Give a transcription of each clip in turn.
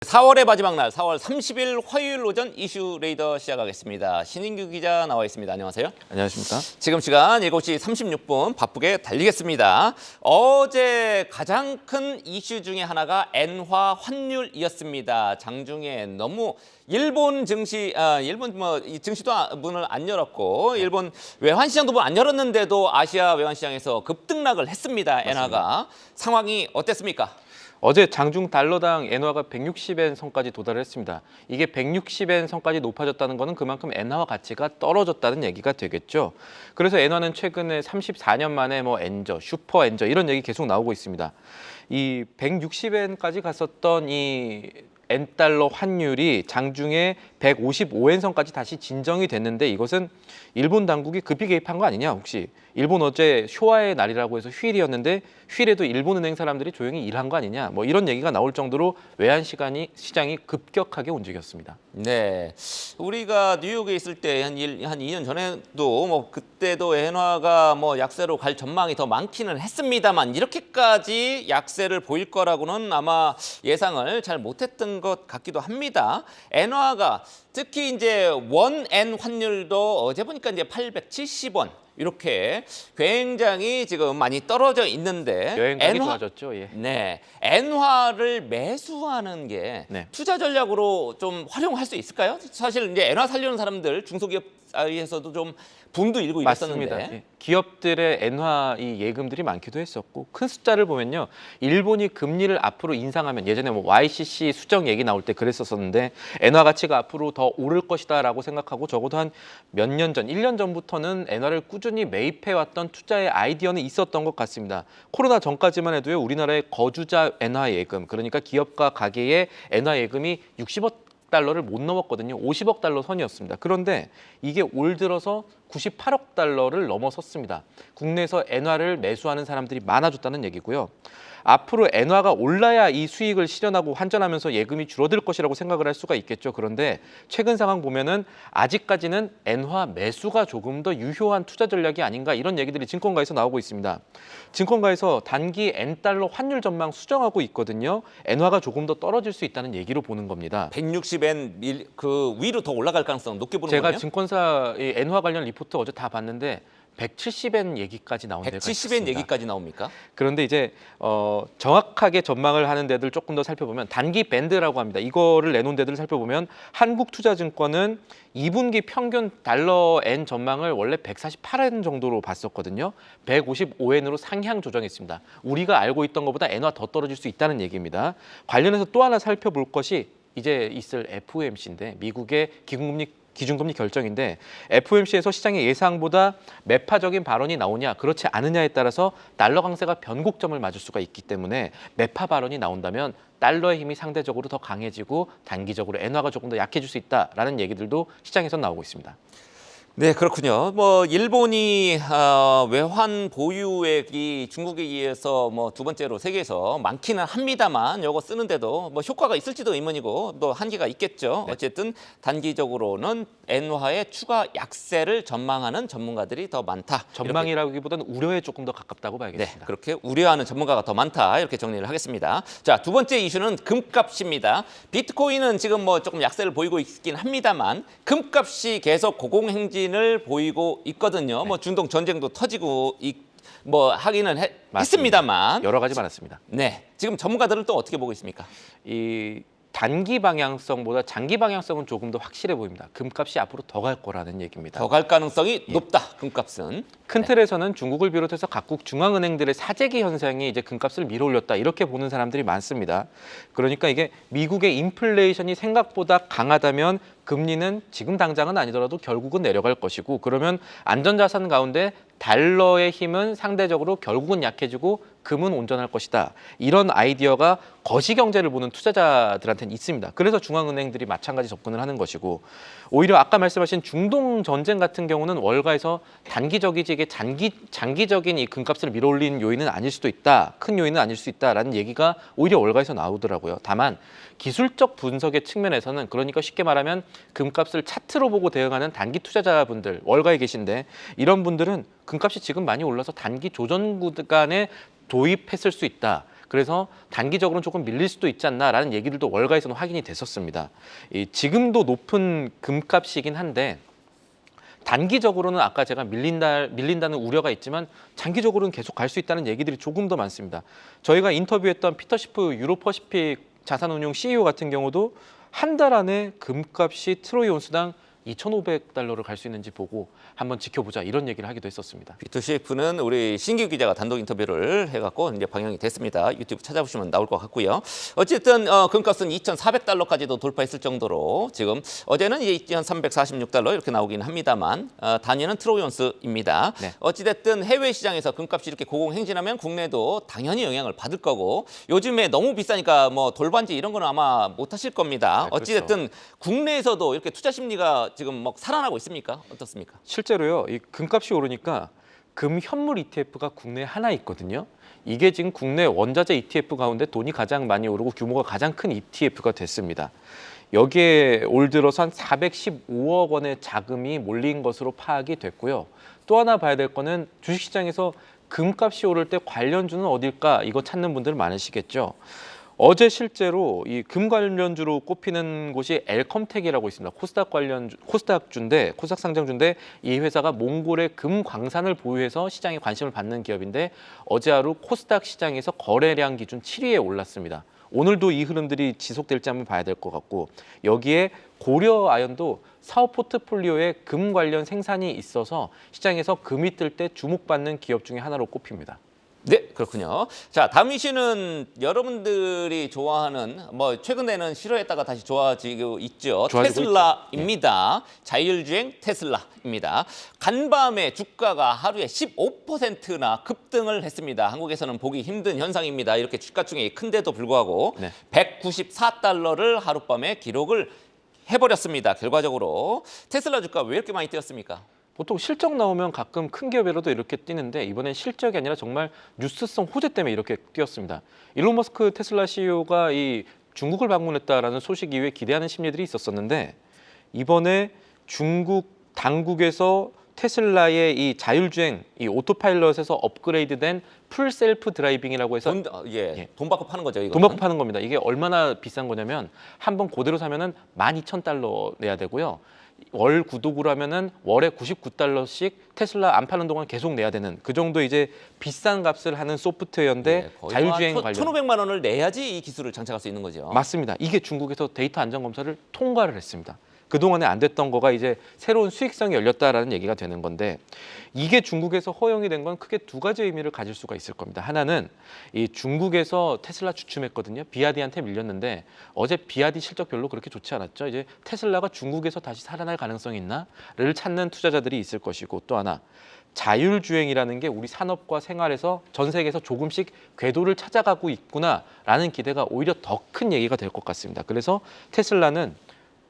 4월의 마지막 날 4월 30일 화요일 오전 이슈 레이더 시작하겠습니다. 신인규 기자 나와 있습니다. 안녕하세요. 안녕하십니까. 지금 시간 7시 36분 바쁘게 달리겠습니다. 어제 가장 큰 이슈 중에 하나가 엔화 환율이었습니다. 장중에 너무 일본 증시, 일본 이 증시도 문을 안 열었고 일본 외환시장도 문 안 열었는데도 아시아 외환시장에서 급등락을 했습니다. 엔화가. 상황이 어땠습니까? 어제 장중 달러당 엔화가 160엔 선까지 도달을 했습니다. 이게 160엔 선까지 높아졌다는 것은 그만큼 엔화 가치가 떨어졌다는 얘기가 되겠죠. 그래서 엔화는 최근에 34년 만에 엔저, 슈퍼 엔저 이런 얘기 계속 나오고 있습니다. 이 160엔까지 갔었던 이 엔달러 환율이 장중에 155엔 선까지 다시 진정이 됐는데 이것은 일본 당국이 급히 개입한 거 아니냐 혹시? 일본 어제 쇼와의 날이라고 해서 휴일이었는데 휴일에도 일본은행 사람들이 조용히 일한 거 아니냐 이런 얘기가 나올 정도로 외환 시장이 급격하게 움직였습니다. 네, 우리가 뉴욕에 있을 때 한 2년 전에도 그때도 엔화가 약세로 갈 전망이 더 많기는 했습니다만 이렇게까지 약세를 보일 거라고는 아마 예상을 잘 못했던 것 같기도 합니다. 엔화가 특히 이제 원엔 환율도 어제 보니까 이제 870원. 이렇게 굉장히 지금 많이 떨어져 있는데 여행가기 좋아졌죠. 예. 네, 엔화를 매수하는 게 투자 전략으로 좀 활용할 수 있을까요? 사실 이제 엔화 살려는 사람들 중소기업 사이에서도 좀 붐도 일고 맞습니다. 이랬었는데 예. 기업들의 엔화 이 예금들이 많기도 했었고 큰 숫자를 보면요. 일본이 금리를 앞으로 인상하면 예전에 YCC 수정 얘기 나올 때 그랬었는데 엔화 가치가 앞으로 더 오를 것이다라고 생각하고 적어도 한 몇 년 전, 1년 전부터는 엔화를 꾸준히 매입해왔던 투자의 아이디어는 있었던 것 같습니다. 코로나 전까지만 해도요. 우리나라의 거주자 엔화 예금, 그러니까 기업과 가계의 엔화 예금이 60억 달러를 못 넘었거든요. 50억 달러 선이었습니다. 그런데 이게 올 들어서 98억 달러를 넘어섰습니다. 국내에서 엔화를 매수하는 사람들이 많아졌다는 얘기고요. 앞으로 엔화가 올라야 이 수익을 실현하고 환전하면서 예금이 줄어들 것이라고 생각을 할 수가 있겠죠. 그런데 최근 상황 보면은 아직까지는 엔화 매수가 조금 더 유효한 투자 전략이 아닌가 이런 얘기들이 증권가에서 나오고 있습니다. 증권가에서 단기 엔달러 환율 전망 수정하고 있거든요. 엔화가 조금 더 떨어질 수 있다는 얘기로 보는 겁니다. 160엔 그 위로 더 올라갈 가능성 높게 보는 제가 거예요? 증권사 엔화 관련 리포트 어제 다 봤는데 170엔 얘기까지 나온 데가 있습니다. 170엔 얘기까지 나옵니까? 그런데 이제 정확하게 전망을 하는 데들 조금 더 살펴보면 단기 밴드라고 합니다. 이거를 내놓은 데들 살펴보면 한국투자증권은 2분기 평균 달러 엔 전망을 원래 148엔 정도로 봤었거든요. 155엔으로 상향 조정했습니다. 우리가 알고 있던 것보다 엔화 더 떨어질 수 있다는 얘기입니다. 관련해서 또 하나 살펴볼 것이 이제 있을 FOMC인데 미국의 기준금리 결정인데 FOMC에서 시장의 예상보다 매파적인 발언이 나오냐 그렇지 않느냐에 따라서 달러 강세가 변곡점을 맞을 수가 있기 때문에 매파 발언이 나온다면 달러의 힘이 상대적으로 더 강해지고 단기적으로 엔화가 조금 더 약해질 수 있다라는 얘기들도 시장에서 나오고 있습니다. 네, 그렇군요. 일본이 외환 보유액이 중국에 의해서 두 번째로 세계에서 많기는 합니다만 이거 쓰는데도 효과가 있을지도 의문이고 또 한계가 있겠죠. 네. 어쨌든 단기적으로는 엔화의 추가 약세를 전망하는 전문가들이 더 많다. 전망이라기보다는 우려에 조금 더 가깝다고 네, 봐야겠습니다. 그렇게 우려하는 전문가가 더 많다 이렇게 정리를 하겠습니다. 자, 두 번째 이슈는 금값입니다. 비트코인은 지금 조금 약세를 보이고 있긴 합니다만 금값이 계속 고공행진을 보이고 있거든요. 중동 전쟁도 터지고 하기는 했습니다만 여러 가지 많았습니다. 네, 지금 전문가들은 또 어떻게 보고 있습니까? 이 단기 방향성보다 장기 방향성은 조금 더 확실해 보입니다. 금값이 앞으로 더 갈 거라는 얘기입니다. 더 갈 가능성이 높다. 금값은. 큰 틀에서는 중국을 비롯해서 각국 중앙은행들의 사재기 현상이 이제 금값을 밀어올렸다 이렇게 보는 사람들이 많습니다. 그러니까 이게 미국의 인플레이션이 생각보다 강하다면 금리는 지금 당장은 아니더라도 결국은 내려갈 것이고 그러면 안전자산 가운데 달러의 힘은 상대적으로 결국은 약해지고 금은 온전할 것이다. 이런 아이디어가 거시경제를 보는 투자자들한테는 있습니다. 그래서 중앙은행들이 마찬가지 접근을 하는 것이고 오히려 아까 말씀하신 중동 전쟁 같은 경우는 월가에서 단기적이지 이게 장기적인 이 금값을 밀어올리는 요인은 아닐 수도 있다. 큰 요인은 아닐 수 있다라는 얘기가 오히려 월가에서 나오더라고요. 다만 기술적 분석의 측면에서는 그러니까 쉽게 말하면 금값을 차트로 보고 대응하는 단기 투자자분들 월가에 계신데 이런 분들은 금값이 지금 많이 올라서 단기 조정 구간에 도입했을 수 있다. 그래서 단기적으로는 조금 밀릴 수도 있지 않나라는 얘기들도 월가에서는 확인이 됐었습니다. 지금도 높은 금값이긴 한데 단기적으로는 아까 제가 밀린다는 우려가 있지만 장기적으로는 계속 갈 수 있다는 얘기들이 조금 더 많습니다. 저희가 인터뷰했던 피터 시프 유로퍼시픽 자산운용 CEO 같은 경우도 한 달 안에 금값이 트로이 온스당 $2,500를 갈 수 있는지 보고 한번 지켜보자 이런 얘기를 하기도 했었습니다. 피터 셰프는 우리 신규 기자가 단독 인터뷰를 해갖고 이제 방영이 됐습니다. 유튜브 찾아보시면 나올 것 같고요. 어쨌든 금값은 $2,400까지도 돌파했을 정도로 지금 어제는 이제 $2,346 이렇게 나오긴 합니다만 단위는 트로이 온스입니다. 네. 어찌됐든 해외 시장에서 금값이 이렇게 고공행진하면 국내도 당연히 영향을 받을 거고 요즘에 너무 비싸니까 뭐 돌반지 이런 거는 아마 못 하실 겁니다. 네, 그렇죠. 어찌됐든 국내에서도 이렇게 투자 심리가 지금 막 살아나고 있습니까? 어떻습니까? 실제로요, 이 금값이 오르니까 금 현물 ETF가 국내에 하나 있거든요. 이게 지금 국내 원자재 ETF 가운데 돈이 가장 많이 오르고 규모가 가장 큰 ETF가 됐습니다. 여기에 올 들어서 한 415억 원의 자금이 몰린 것으로 파악이 됐고요. 또 하나 봐야 될 거는 주식시장에서 금값이 오를 때 관련주는 어딜까? 이거 찾는 분들 많으시겠죠. 어제 실제로 이 금 관련주로 꼽히는 곳이 엘컴텍이라고 있습니다. 코스닥주인데 코스닥 상장주인데 이 회사가 몽골의 금 광산을 보유해서 시장에 관심을 받는 기업인데 어제 하루 코스닥 시장에서 거래량 기준 7위에 올랐습니다. 오늘도 이 흐름들이 지속될지 한번 봐야 될 것 같고 여기에 고려아연도 사업 포트폴리오에 금 관련 생산이 있어서 시장에서 금이 뜰 때 주목받는 기업 중에 하나로 꼽힙니다. 네, 그렇군요. 자, 다음 이슈는 여러분들이 좋아하는 뭐 최근에는 싫어했다가 다시 좋아지고 있죠. 좋아지고 테슬라입니다. 자율주행 테슬라입니다. 간밤에 주가가 하루에 15%나 급등을 했습니다. 한국에서는 보기 힘든 현상입니다. 이렇게 주가 중에 큰데도 불구하고 네. $194를 하룻밤에 기록을 해버렸습니다. 결과적으로 테슬라 주가 왜 이렇게 많이 뛰었습니까? 보통 실적 나오면 가끔 큰 기업이라도 이렇게 뛰는데 이번엔 실적이 아니라 정말 뉴스성 호재 때문에 이렇게 뛰었습니다. 일론 머스크 테슬라 CEO가 이 중국을 방문했다라는 소식 이후에 기대하는 심리들이 있었었는데 이번에 중국 당국에서 테슬라의 이 자율주행, 이 오토파일럿에서 업그레이드된 풀 셀프 드라이빙이라고 해서 돈 받고 파는 거죠. 이거는. 돈 받고 파는 겁니다. 이게 얼마나 비싼 거냐면 한 번 그대로 사면은 $12,000 내야 되고요. 월 구독으로 하면은 월에 $99씩 테슬라 안 파는 동안 계속 내야 되는 그 정도 이제 비싼 값을 하는 소프트웨어인데 거의 자율주행 뭐 관련 1,500만 원을 내야지 이 기술을 장착할 수 있는 거죠. 맞습니다. 이게 중국에서 데이터 안전 검사를 통과를 했습니다. 그동안에 안 됐던 거가 이제 새로운 수익성이 열렸다라는 얘기가 되는 건데 이게 중국에서 허용이 된 건 크게 두 가지 의미를 가질 수가 있을 겁니다. 하나는 이 중국에서 테슬라 주춤했거든요. 비아디한테 밀렸는데 어제 비아디 실적 별로 그렇게 좋지 않았죠. 이제 테슬라가 중국에서 다시 살아날 가능성이 있나를 찾는 투자자들이 있을 것이고 또 하나 자율주행이라는 게 우리 산업과 생활에서 전 세계에서 조금씩 궤도를 찾아가고 있구나라는 기대가 오히려 더 큰 얘기가 될 것 같습니다. 그래서 테슬라는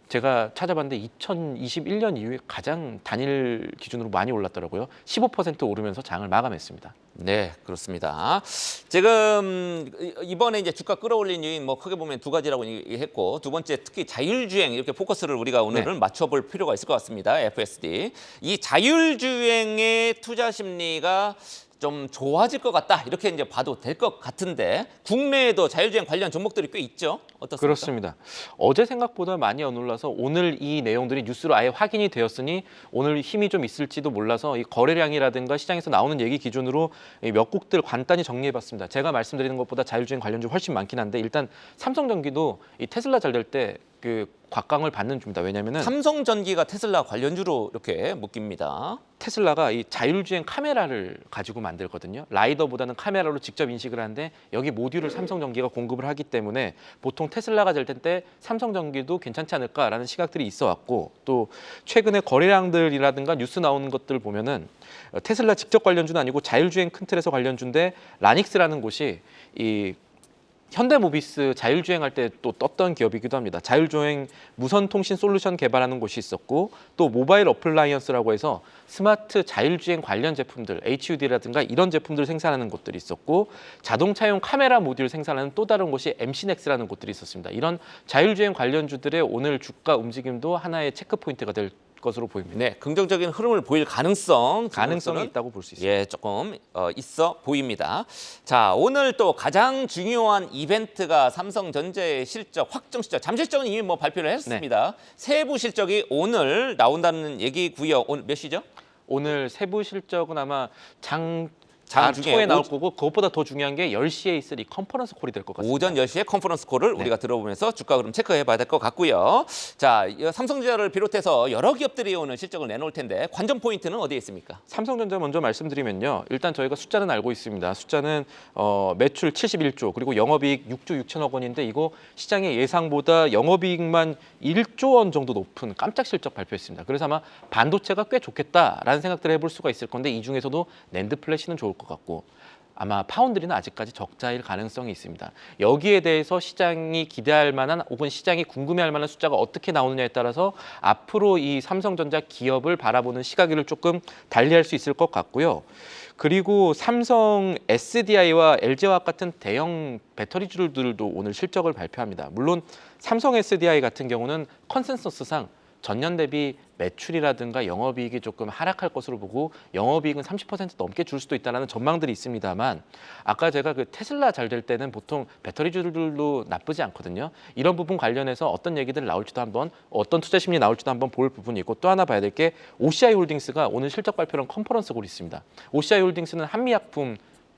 제가 찾아봤는데 2021년 이후에 가장 단일 기준으로 많이 올랐더라고요. 15% 오르면서 장을 마감했습니다. 네, 그렇습니다. 지금 이번에 이제 주가 끌어올린 요인 뭐 크게 보면 두 가지라고 했고 두 번째 특히 자율주행 이렇게 포커스를 우리가 오늘은 맞춰볼 필요가 있을 것 같습니다. FSD. 이 자율주행의 투자 심리가 좀 좋아질 것 같다 이렇게 이제 봐도 될 것 같은데 국내에도 자율주행 관련 종목들이 꽤 있죠. 어떻습니까? 그렇습니다. 어제 생각보다 많이 안 올라서 오늘 이 내용들이 뉴스로 아예 확인이 되었으니 오늘 힘이 좀 있을지도 몰라서 이 거래량이라든가 시장에서 나오는 얘기 기준으로 몇 곡들 간단히 정리해봤습니다. 제가 말씀드리는 것보다 자율주행 관련주 훨씬 많긴 한데 일단 삼성전기도 이 테슬라 잘 될 때 그 곽강을 받는 중입니다. 왜냐면은 삼성전기가 테슬라 관련주로 이렇게 묶입니다. 테슬라가 이 자율주행 카메라를 가지고 만들거든요. 라이더보다는 카메라로 직접 인식을 하는데 여기 모듈을 삼성전기가 공급을 하기 때문에 보통 테슬라가 될 때 삼성전기도 괜찮지 않을까라는 시각들이 있어 왔고 또 최근에 거래량들이라든가 뉴스 나오는 것들 보면은 테슬라 직접 관련주는 아니고 자율주행 큰 틀에서 관련주인데 라닉스라는 곳이 이 현대모비스 자율주행할 때 또 떴던 기업이기도 합니다. 자율주행 무선통신 솔루션 개발하는 곳이 있었고 또 모바일 어플라이언스라고 해서 스마트 자율주행 관련 제품들 HUD라든가 이런 제품들 생산하는 곳들이 있었고 자동차용 카메라 모듈 생산하는 또 다른 곳이 MC넥스라는 곳들이 있었습니다. 이런 자율주행 관련주들의 오늘 주가 움직임도 하나의 체크 포인트가 될 것으로 보입니다. 네, 긍정적인 흐름을 보일 가능성이 있다고 볼 수 있습니다. 예, 조금 있어 보입니다. 자, 오늘 또 가장 중요한 이벤트가 삼성전자의 실적, 확정 실적, 잠실적은 이미 뭐 발표를 했습니다. 세부 실적이 오늘 나온다는 얘기고요. 오늘 몇 시죠? 오늘 세부 실적은 아마 장 중에 초에 나올 거고 그것보다 더 중요한 게 10시에 있을 이 컨퍼런스 콜이 될 것 같습니다. 오전 10시에 컨퍼런스 콜을 네. 우리가 들어보면서 주가 그럼 체크해 봐야 될 것 같고요. 자, 삼성전자를 비롯해서 여러 기업들이 오늘 실적을 내놓을 텐데 관전 포인트는 어디에 있습니까? 삼성전자 먼저 말씀드리면요. 일단 저희가 숫자는 알고 있습니다. 숫자는 매출 71조 그리고 영업이익 6조 6천억 원인데 이거 시장의 예상보다 영업이익만 1조 원 정도 높은 깜짝 실적 발표했습니다. 그래서 아마 반도체가 꽤 좋겠다라는 생각들을 해볼 수가 있을 건데 이 중에서도 낸드 플래시는 좋을 것 같고 아마 파운드리는 아직까지 적자일 가능성이 있습니다. 여기에 대해서 시장이 기대할 만한 혹은 시장이 궁금해할 만한 숫자가 어떻게 나오느냐에 따라서 앞으로 이 삼성전자 기업을 바라보는 시각을 조금 달리할 수 있을 것 같고요. 그리고 삼성 SDI와 LG화학 같은 대형 배터리주들도 오늘 실적을 발표합니다. 물론 삼성 SDI 같은 경우는 컨센서스상 전년 대비 매출이라든가 영업이익이 조금 하락할 것으로 보고 영업이익은 30% 넘게 줄 수도 있다는 전망들이 있습니다만 아까 제가 그 테슬라 잘 될 때는 보통 배터리주들도 나쁘지 않거든요. 이런 부분 관련해서 어떤 얘기들 나올지도 한번 어떤 투자 심리 나올지도 한번 볼 부분이 있고 또 하나 봐야 될 게 OCI 홀딩스가 오늘 실적 발표랑 컨퍼런스 콜이 있습니다. OCI 홀딩스는 한미약품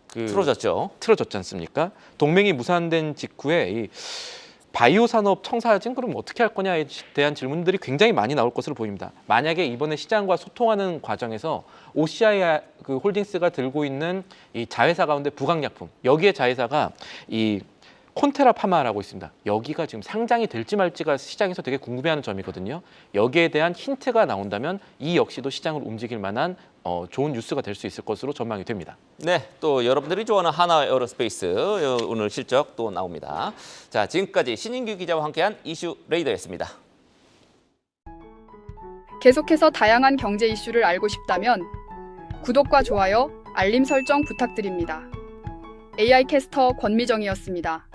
틀어졌지 않습니까? 동맹이 무산된 직후에 이 바이오 산업 청사진 그럼 어떻게 할 거냐에 대한 질문들이 굉장히 많이 나올 것으로 보입니다. 만약에 이번에 시장과 소통하는 과정에서 OCI 그 홀딩스가 들고 있는 이 자회사 가운데 부강약품 여기에 자회사가 이 콘테라 파마라고 있습니다. 여기가 지금 상장이 될지 말지가 시장에서 되게 궁금해하는 점이거든요. 여기에 대한 힌트가 나온다면 이 역시도 시장을 움직일 만한 좋은 뉴스가 될 수 있을 것으로 전망이 됩니다. 네, 또 여러분들이 좋아하는 하나 에어로스페이스 오늘 실적 또 나옵니다. 자, 지금까지 신인규 기자와 함께한 이슈 레이더였습니다. 계속해서 다양한 경제 이슈를 알고 싶다면 구독과 좋아요, 알림 설정 부탁드립니다. AI 캐스터 권미정이었습니다.